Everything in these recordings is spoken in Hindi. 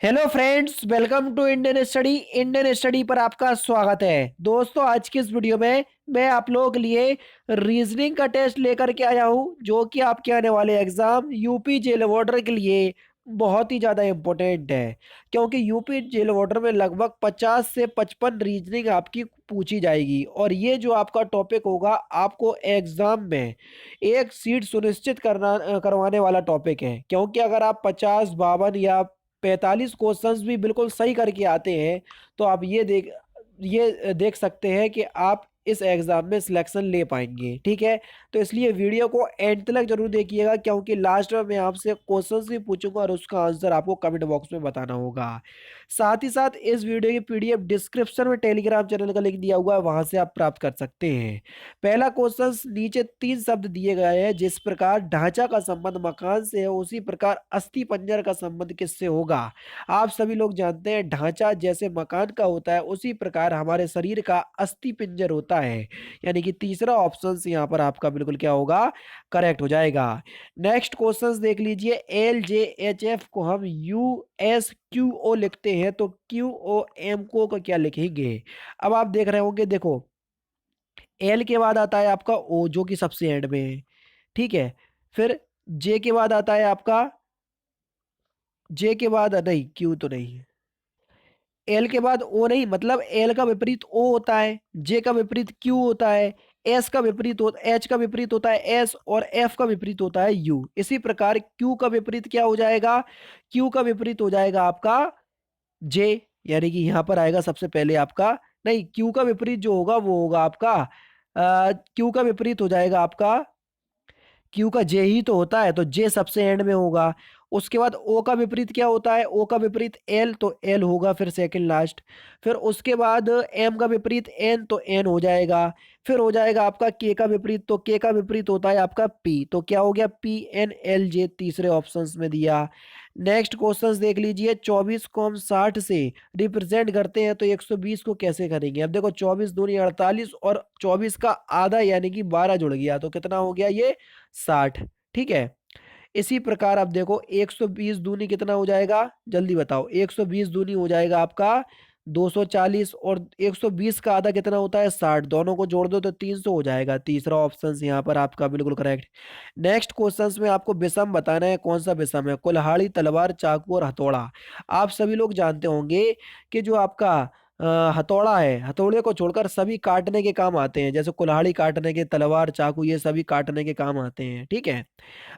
Hello friends, welcome to Indian study पर आपका स्वागत है। दोस्तों, आज की इस वीडियो में मैं आप लोगों के लिए रीजनिंग का टेस्ट लेकर के आया हूं, जो कि आपके आने वाले एग्जाम यूपी जेल वार्डर के लिए बहुत ही ज़्यादा इम्पोर्टेंट है। क्योंकि यूपी जेल वार्डर में लगभग 50 से 55 रीजनिंग आपकी पूछी जाएगी, और ये जो आपका टॉपिक होगा आपको एग्जाम में एक सीट सुनिश्चित करवाने वाला टॉपिक है। क्योंकि अगर आप 50, 52 या 45 क्वेश्चंस भी बिल्कुल सही करके आते हैं, तो आप ये देख सकते हैं कि आप इस एग्जाम में सिलेक्शन ले पाएंगे। ठीक है, तो इसलिए वीडियो को एंड तक जरूर देखिएगा, क्योंकि लास्ट में मैं आपसे क्वेश्चंस भी पूछूंगा और उसका आंसर आपको कमेंट बॉक्स में बताना होगा। साथ ही साथ इस वीडियो की पीडीएफ डिस्क्रिप्शन में टेलीग्राम चैनल का लिंक दिया हुआ है, वहां से आप प्राप्त कर सकते हैं। पहला क्वेश्चन, नीचे 3 शब्द दिए गए हैं। जिस प्रकार ढांचा का संबंध मकान से है, उसी प्रकार अस्थि पंजर का संबंध किससे होगा? आप सभी लोग जानते हैं, ढांचा जैसे मकान का होता है, उसी प्रकार हमारे शरीर का अस्थि पिंजर होता है। यानी कि तीसरा ऑप्शन यहाँ पर आपका बिल्कुल क्या होगा, करेक्ट हो जाएगा। नेक्स्ट क्वेश्चन देख लीजिए। LJHF को हम USQO लिखते हैं, तो QOM को क्या लिखेंगे? अब आप देख रहे होंगे, देखो, एल के बाद आता है आपका ओ, जो कि सबसे एंड में है। ठीक है, फिर जे के बाद आता है आपका, जे के बाद नहीं, क्यू तो नहीं है। एल के बाद ओ नहीं, मतलब एल का विपरीत ओ होता है, जे का विपरीत क्यू होता है, एच का विपरीत होता है एस, और एफ का विपरीत होता है यू। इसी प्रकार क्यू का विपरीत क्या हो जाएगा? क्यू का विपरीत हो जाएगा आपका जे। यानी कि यहां पर आएगा सबसे पहले आपका, नहीं, क्यू का विपरीत जो होगा वो होगा आपका, क्यू का विपरीत हो जाएगा आपका, क्यू का जे ही तो होता है, तो जे सबसे एंड में होगा। उसके बाद ओ का विपरीत क्या होता है? ओ का विपरीत एल, तो एल होगा फिर सेकंड लास्ट। फिर उसके बाद एम का विपरीत एन, तो एन हो जाएगा। फिर हो जाएगा आपका के का विपरीत, तो के का विपरीत होता है आपका पी, तो क्या हो गया, PNLJ तीसरे ऑप्शंस में दिया। नेक्स्ट क्वेश्चंस देख लीजिए। 24 को हम 60 से रिप्रेजेंट करते हैं, तो 120 को कैसे करेंगे? अब देखो, 24 दूनी 48, और 24 का आधा यानी कि 12 जुड़ गया, तो कितना हो गया ये, 60। ठीक है, इसी प्रकार आप देखो, 120 दूनी कितना हो जाएगा, जल्दी बताओ। 120 दूनी हो जाएगा आपका 240, और 120 का आधा कितना होता है, 60। दोनों को जोड़ दो तो 300 हो जाएगा। तीसरा ऑप्शन यहाँ पर आपका बिल्कुल करेक्ट। नेक्स्ट क्वेश्चंस में आपको विषम बताना है। कौन सा विषम है? कुल्हाड़ी, तलवार, चाकू और हथौड़ा। आप सभी लोग जानते होंगे कि जो आपका हथौड़ा है, हथौड़े को छोड़कर सभी काटने के काम आते हैं। जैसे कुल्हाड़ी काटने के, तलवार, चाकू, ये सभी काटने के काम आते हैं। ठीक है,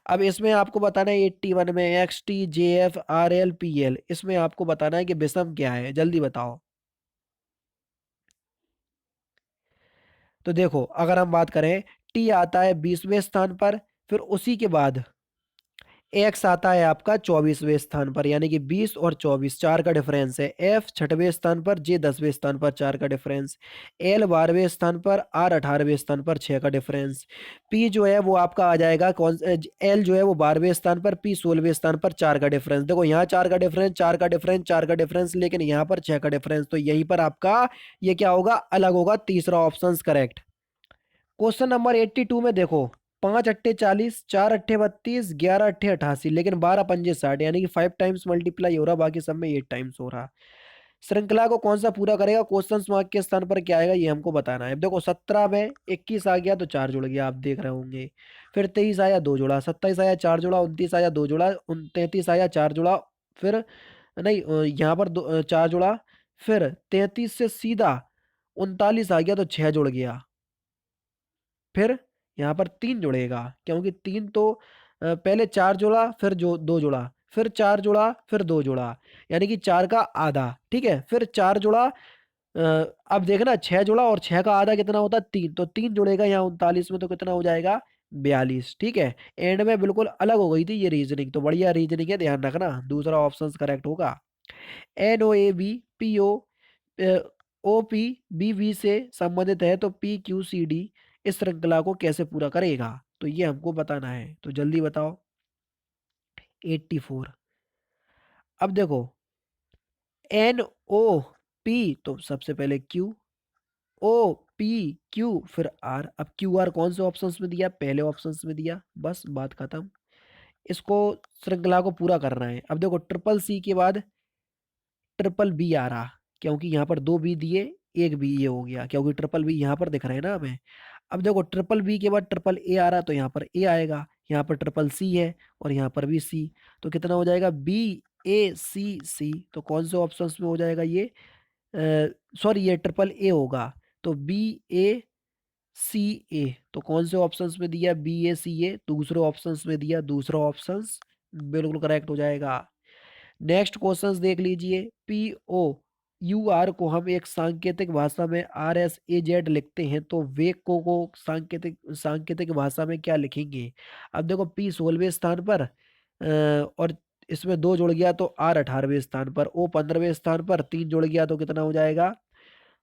अब इसमें आपको बताना है 81 में XTJFRLPL, इसमें आपको बताना है कि विषम क्या है, जल्दी बताओ। तो देखो, अगर हम बात करें, टी आता है 20वें स्थान पर, फिर उसी के बाद एक्स आता है आपका 24वें स्थान पर, यानी कि 20 और 24 चार का डिफरेंस है। एफ छठवें स्थान पर, जे 10वें स्थान पर, चार का डिफरेंस। एल 12वें स्थान पर, आर 18वें स्थान पर, छह का डिफरेंस। पी जो है वो आपका आ जाएगा, कौन, एल जो है वो 12वें स्थान पर, पी 16वें स्थान पर, चार का डिफरेंस। देखो, यहाँ चार का डिफरेंस, चार का डिफरेंस, चार का डिफरेंस, लेकिन यहाँ पर छह का डिफरेंस, तो यहीं पर आपका ये क्या होगा, अलग होगा। तीसरा ऑप्शन करेक्ट। क्वेश्चन नंबर 82 में देखो, 5 अट्ठे 40, 4 अट्ठे 32, 11 अट्ठे 88, लेकिन 12 पंजे 60, यानी कि 5 टाइम्स मल्टीप्लाई हो रहा, बाकी सब में 8 टाइम्स हो रहा। श्रृंखला को कौन सा पूरा करेगा? क्वेश्चन मार्क के स्थान पर क्या आएगा, ये हमको बताना है। देखो, 17 में 21 आ गया तो 4 जुड़ गया, आप देख रहे होंगे। फिर 23 आया, 2 जोड़ा, 27 आया, 4 जोड़ा, 29 आया, 2 जोड़ा, 33 आया, 4 जोड़ा। फिर नहीं, यहाँ पर 4 जोड़ा। फिर 33 से सीधा 39 आ गया तो 6 जुड़ गया। फिर यहाँ पर 3 जुड़ेगा, क्योंकि 3 तो पहले 4 जोड़ा, फिर जो 2 जोड़ा, फिर 4 जोड़ा, फिर 2 जोड़ा, यानी कि 4 का आधा। ठीक है, फिर 4 जोड़ा, अब देखना, 6 जोड़ा और 6 का आधा कितना होता है, 3, तो 3 जुड़ेगा यहाँ 39 में, तो कितना हो जाएगा, 42। ठीक है, एंड में बिल्कुल अलग हो गई थी ये रीजनिंग, तो बढ़िया रीजनिंग है, ध्यान रखना। दूसरा ऑप्शन करेक्ट होगा। NOAB OPBB से संबंधित है, तो PQCD इस श्रृंखला को कैसे पूरा करेगा? तो ये हमको बताना है, तो जल्दी बताओ। 84। अब देखो, NOP, तो सबसे पहले Q, OPQ, फिर R। अब QR कौन से ऑप्शंस में दिया? पहले ऑप्शंस में दिया, बस बात खत्म। इसको, श्रृंखला को पूरा करना है। अब देखो, ट्रिपल C के बाद ट्रिपल बी आ रहा, क्योंकि यहाँ पर दो बी दिए, एक बी ये हो गया, क्योंकि ट्रिपल बी यहाँ पर दिख रहे हैं ना हमें। अब देखो ट्रिपल बी के बाद ट्रिपल ए आ रहा, तो यहाँ पर ए आएगा, यहाँ पर ट्रिपल सी है और यहाँ पर भी सी, तो कितना हो जाएगा बी ए सी सी। तो कौन से ऑप्शंस में हो जाएगा ये, सॉरी ये ट्रिपल ए होगा, तो बी ए सी ए। तो कौन से ऑप्शंस में दिया, बी ए सी ए, दूसरे ऑप्शंस में दिया, दूसरा ऑप्शंस बिल्कुल करेक्ट हो जाएगा। नेक्स्ट क्वेश्चंस देख लीजिए, पी ओ यू आर को हम एक सांकेतिक भाषा में आर एस ए जेड लिखते हैं, तो वेग को सांकेतिक सांकेतिक भाषा में क्या लिखेंगे। अब देखो पी 16वें स्थान पर, और इसमें दो जुड़ गया तो आर 18वें स्थान पर, ओ 15वें स्थान पर, तीन जुड़ गया तो कितना हो जाएगा,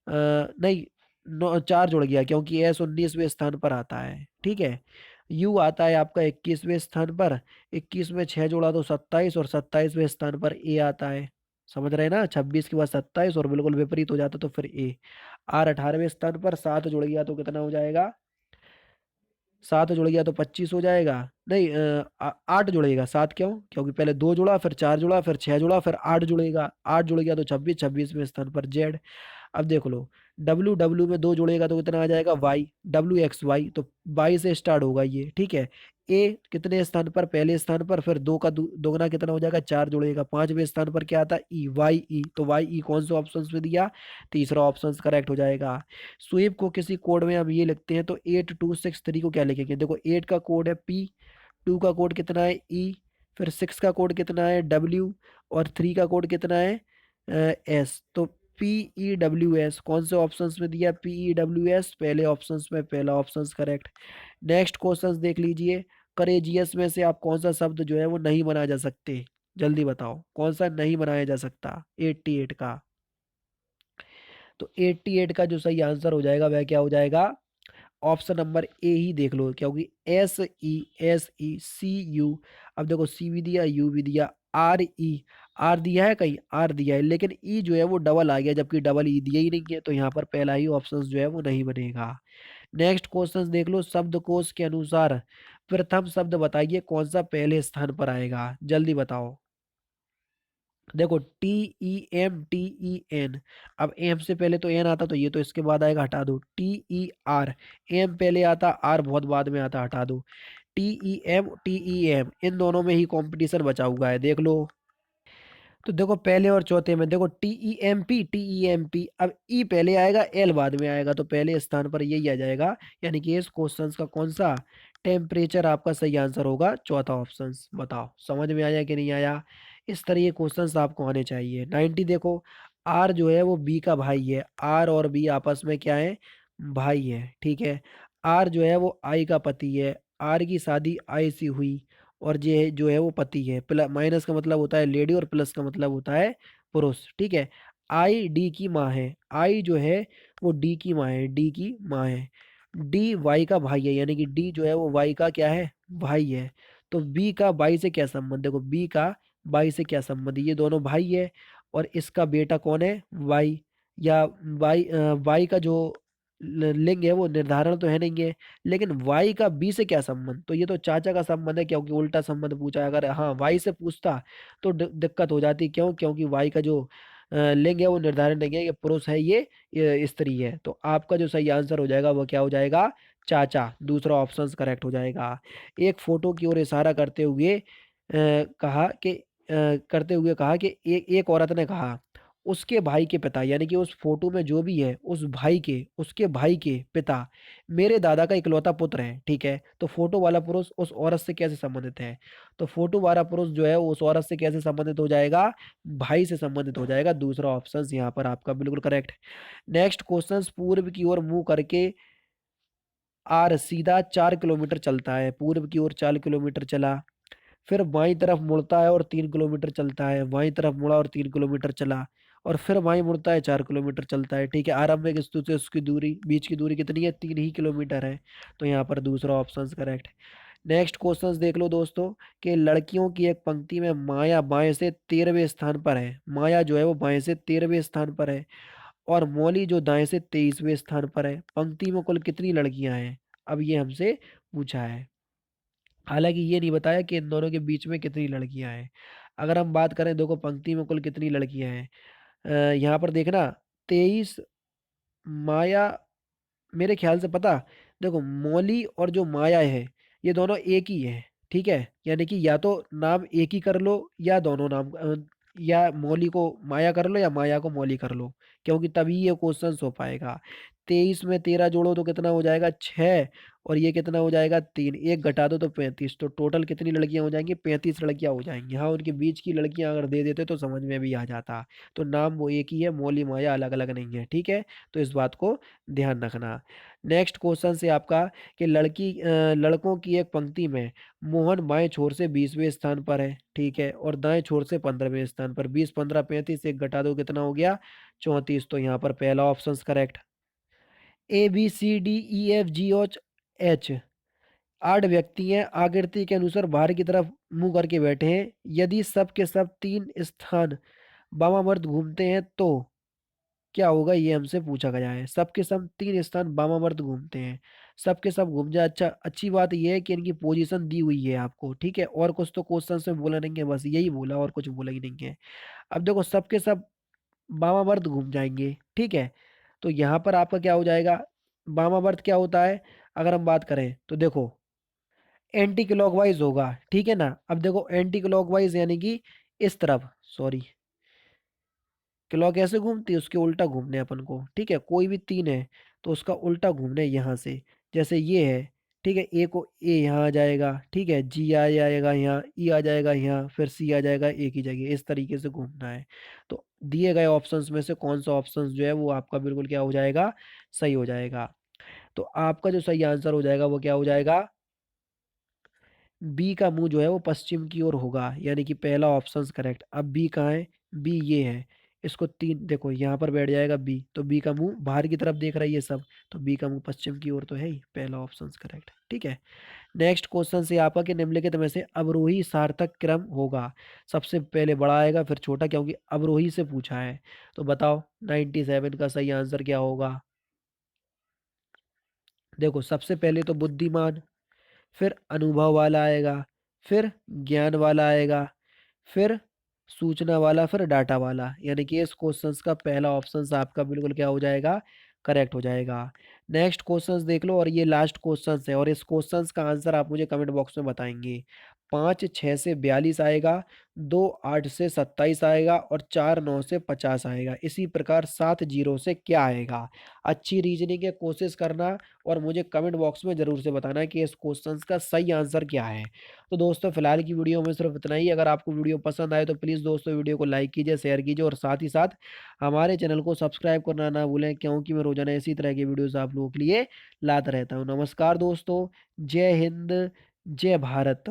नहीं, नौ चार जुड़ गया, क्योंकि एस 19वें स्थान पर आता है, ठीक है। यू आता है आपका 21वें स्थान पर, 21 में 6 जोड़ा तो 27, और 27वें स्थान पर ए आता है। समझ रहे हैं ना, 26 के बाद 27 और बिल्कुल विपरीत हो जाता तो फिर ए। आर 18वें स्थान पर, 7 जुड़ गया तो कितना हो जाएगा, 7 जुड़ गया तो 25 हो जाएगा, नहीं 8 जुड़ेगा, 7 क्यों, क्योंकि पहले 2 जुड़ा, फिर 4 जुड़ा, फिर 6 जुड़ा, फिर 8 जुड़ेगा, 8 जुड़ गया तो 26, 26वें स्थान पर जेड। अब देख लो, डब्ल्यू डब्ल्यू में दो जुड़ेगा तो कितना आ जाएगा वाई, डब्ल्यू एक्स वाई, तो वाई से स्टार्ट होगा ये, ठीक है। ए कितने स्थान पर, पहले स्थान पर, फिर दो का दोगुना कितना हो जाएगा, 4 जुड़ेगा, 5वें स्थान पर क्या आता है, ई वाई ई, तो वाई ई कौन से ऑप्शन में दिया, तीसरा ऑप्शन करेक्ट हो जाएगा। स्वीप को किसी कोड में हम ये लिखते हैं, तो 8263 को क्या लिखेंगे, देखो 8 का कोड है पी, 2 का कोड कितना है ई, फिर 6 का कोड कितना है डब्ल्यू, और 3 का कोड कितना है एस। तो पी ई डब्ल्यू एस कौन से ऑप्शंस में दिया, पी ई डब्ल्यू एस पहले ऑप्शंस में, पहला ऑप्शंस करेक्ट। नेक्स्ट क्वेश्चंस देख लीजिए, करेजियस में से आप कौन सा शब्द जो है वो नहीं बनाया जा सकते, जल्दी बताओ कौन सा नहीं बनाया जा सकता 88 का। तो 88 का जो सही आंसर हो जाएगा वह क्या हो जाएगा, ऑप्शन नंबर ए ही देख लो, क्योंकि एस ई सी यू, अब देखो सी भी दिया, यू भी दिया, आर ई, आर दिया है कहीं, आर दिया है, लेकिन ई जो है वो डबल आ गया, जबकि डबल ई दिया ही नहीं है, तो यहाँ पर पहला ही ऑप्शन जो है वो नहीं बनेगा। नेक्स्ट क्वेश्चन देख लो, शब्दकोश के अनुसार प्रथम शब्द बताइए कौन सा पहले स्थान पर आएगा, जल्दी बताओ। देखो TEM अब एम से पहले तो एन आता, तो ये तो इसके बाद आएगा, हटा दो। TER, एम पहले आता, आर बहुत बाद में आता, हटा दो। TEM इन दोनों में ही कंपटीशन बचा हुआ है, देख लो। तो देखो पहले और चौथे में देखो टीईएमपी, अब ई पहले आएगा, एल बाद में आएगा, तो पहले स्थान पर यही आ जाएगा, यानी कि इस क्वेश्चंस का कौन सा टेम्परेचर आपका सही आंसर होगा, चौथा ऑप्शन। बताओ समझ में आया कि नहीं आया। इस तरह के क्वेश्चंस आपको आने चाहिए। 90 देखो, आर जो है वो बी का भाई है, आर और बी आपस में क्या है, भाई है, ठीक है। आर जो है वो आई का पति है, आर की शादी आई से हुई, और ये जो है वो पति है, प्लस माइनस का मतलब होता है लेडी और प्लस का मतलब होता है पुरुष, ठीक है। आई डी की माँ है, आई जो है वो डी की माँ है, डी की माँ है। डी वाई का भाई है, यानी कि डी जो है वो वाई का क्या है, भाई है। तो बी का बाई से क्या संबंध, देखो बी का बाई से क्या संबंध, ये दोनों भाई है, और इसका बेटा कौन है, वाई, या वाई, वाई का जो लिंग है वो निर्धारण तो है नहीं है, लेकिन वाई का बी से क्या संबंध, तो ये तो चाचा का संबंध है, क्योंकि उल्टा संबंध पूछा है। अगर हाँ वाई से पूछता तो दिक्कत हो जाती, क्यों, क्योंकि वाई का जो लिंग है वो निर्धारण नहीं है, ये पुरुष है, ये स्त्री है, तो आपका जो सही आंसर हो जाएगा वो क्या हो जाएगा, चाचा, दूसरा ऑप्शन करेक्ट हो जाएगा। एक फोटो की ओर इशारा करते हुए कहा कि एक औरत ने कहा, उसके भाई के पिता, यानी कि उस फोटो में जो भी है उसके भाई के पिता मेरे दादा का इकलौता पुत्र है, ठीक है। तो फोटो वाला पुरुष उस औरत से कैसे संबंधित है, तो फोटो वाला पुरुष जो है वो उस औरत से कैसे संबंधित हो जाएगा, भाई से संबंधित हो जाएगा, दूसरा ऑप्शन यहाँ पर आपका बिल्कुल करेक्ट। नेक्स्ट क्वेश्चन, पूर्व की ओर मुंह करके आर सीधा 4 किलोमीटर चलता है, पूर्व की ओर 4 किलोमीटर चला, फिर बाईं तरफ मुड़ता है और 3 किलोमीटर चलता है, बाईं तरफ मुड़ा और 3 किलोमीटर चला, और फिर बाईं मुड़ता है, 4 किलोमीटर चलता है, ठीक है। आरंभिक स्तूप से उसकी दूरी, बीच की दूरी कितनी है, 3 ही किलोमीटर है, तो यहाँ पर दूसरा ऑप्शन करेक्ट। नेक्स्ट क्वेश्चन देख लो दोस्तों, कि लड़कियों की एक पंक्ति में माया बाएं से 13वें स्थान पर है, माया जो है वो बाएं से 13वें स्थान पर है, और मौली जो दाएं से 23वें स्थान पर है, पंक्ति में कुल कितनी लड़कियां हैं, अब ये हमसे पूछा है। हालांकि ये नहीं बताया कि इन दोनों के बीच में कितनी लड़कियां हैं। अगर हम बात करें, देखो पंक्ति में कुल कितनी लड़कियां हैं, यहाँ पर देखना 23 माया, मेरे ख्याल से पता, देखो मौली और जो माया है ये दोनों एक ही है, ठीक है। यानी कि या तो नाम एक ही कर लो या दोनों नाम या मौली को माया कर लो या माया को मौली कर लो, क्योंकि तभी ये क्वेश्चन हो पाएगा। 23 में 13 जोड़ो तो कितना हो जाएगा 6, और ये कितना हो जाएगा 3, एक घटा दो तो 35, तो टोटल कितनी लड़कियां हो जाएंगी 35 लड़कियां हो जाएंगी। हाँ, उनके बीच की लड़कियां अगर दे देते तो समझ में भी आ जाता। तो नाम वो एक ही है, मौली माया अलग अलग नहीं है, ठीक है। तो इस बात को ध्यान रखना। नेक्स्ट क्वेश्चन से आपका कि लड़कों की एक पंक्ति में मोहन बाएं छोर से 20वें स्थान पर है, ठीक है, और दाएं छोर से 15वें स्थान पर। 20 15 35, एक घटा दो कितना हो गया 34। तो यहाँ पर पहला ऑप्शन करेक्ट। ABCDEFGH, 8 व्यक्ति हैं, आकृति के अनुसार बाहर की तरफ मुंह करके बैठे हैं। यदि सब के सब 3 स्थान वामावर्त घूमते हैं तो क्या होगा, ये हमसे पूछा गया है। सबके सब 3 स्थान वामावर्त घूमते हैं, सबके सब घूम जाए। अच्छा, अच्छी बात ये है कि इनकी पोजीशन दी हुई है आपको, ठीक है। और कुछ तो क्वेश्चन में बोला नहीं है, बस यही बोला और कुछ बोला ही नहीं है। अब देखो सबके सब वामावर्त घूम जाएंगे, ठीक है। तो यहाँ पर आपका क्या हो जाएगा, वामावर्त क्या होता है अगर हम बात करें तो देखो एंटी क्लॉकवाइज होगा, ठीक है ना। अब देखो एंटी क्लॉकवाइज यानी कि इस तरफ, सॉरी, क्लॉक ऐसे घूमती है उसके उल्टा घूमने अपन को, ठीक है। कोई भी 3 है तो उसका उल्टा घूमने यहाँ से, जैसे ये है, ठीक है। ए को ए यहाँ आ जाएगा, ठीक है, जी आ जाएगा यहाँ, ई आ जाएगा यहाँ, फिर सी आ जाएगा ए की जगह, इस तरीके से घूमना है। तो दिए गए ऑप्शंस में से कौन सा ऑप्शन जो है वो आपका बिल्कुल क्या हो जाएगा, सही हो जाएगा। तो आपका जो सही आंसर हो जाएगा वो क्या हो जाएगा, बी का मुंह जो है वो पश्चिम की ओर होगा, यानी कि पहला ऑप्शन करेक्ट। अब बी कहाँ है, बी ये है। इसको 3 देखो यहाँ पर बैठ जाएगा बी, तो बी का मुंह बाहर की तरफ देख रही है सब, तो बी का मुंह पश्चिम की ओर तो है ही, पहला ऑप्शन करेक्ट, ठीक है। नेक्स्ट क्वेश्चन से आपका कि निम्नलिखित में से अवरोही सार्थक क्रम होगा। सबसे पहले बड़ा आएगा फिर छोटा, क्योंकि अवरोही से पूछा है। तो बताओ 97 का सही आंसर क्या होगा। देखो सबसे पहले तो बुद्धिमान, फिर अनुभव वाला आएगा, फिर ज्ञान वाला आएगा, फिर सूचना वाला, फिर डाटा वाला, यानी कि इस क्वेश्चंस का पहला ऑप्शन आपका बिल्कुल क्या हो जाएगा, करेक्ट हो जाएगा। नेक्स्ट क्वेश्चंस देख लो, और ये लास्ट क्वेश्चंस है, और इस क्वेश्चंस का आंसर आप मुझे कमेंट बॉक्स में बताएंगे। 5 6 से 42 आएगा, 2 8 से 27 आएगा, और 4 9 से 50 आएगा। इसी प्रकार 7 जीरो से क्या आएगा। अच्छी रीजनिंग है, कोशिश करना, और मुझे कमेंट बॉक्स में ज़रूर से बताना कि इस क्वेश्चंस का सही आंसर क्या है। तो दोस्तों फिलहाल की वीडियो में सिर्फ इतना ही। अगर आपको वीडियो पसंद आए तो प्लीज़ दोस्तों वीडियो को लाइक कीजिए, शेयर कीजिए, और साथ ही साथ हमारे चैनल को सब्सक्राइब करना ना भूलें, क्योंकि मैं रोजाना इसी तरह की वीडियोस आप लोगों के लिए लाता रहता हूँ। नमस्कार दोस्तों, जय हिंद, जय भारत।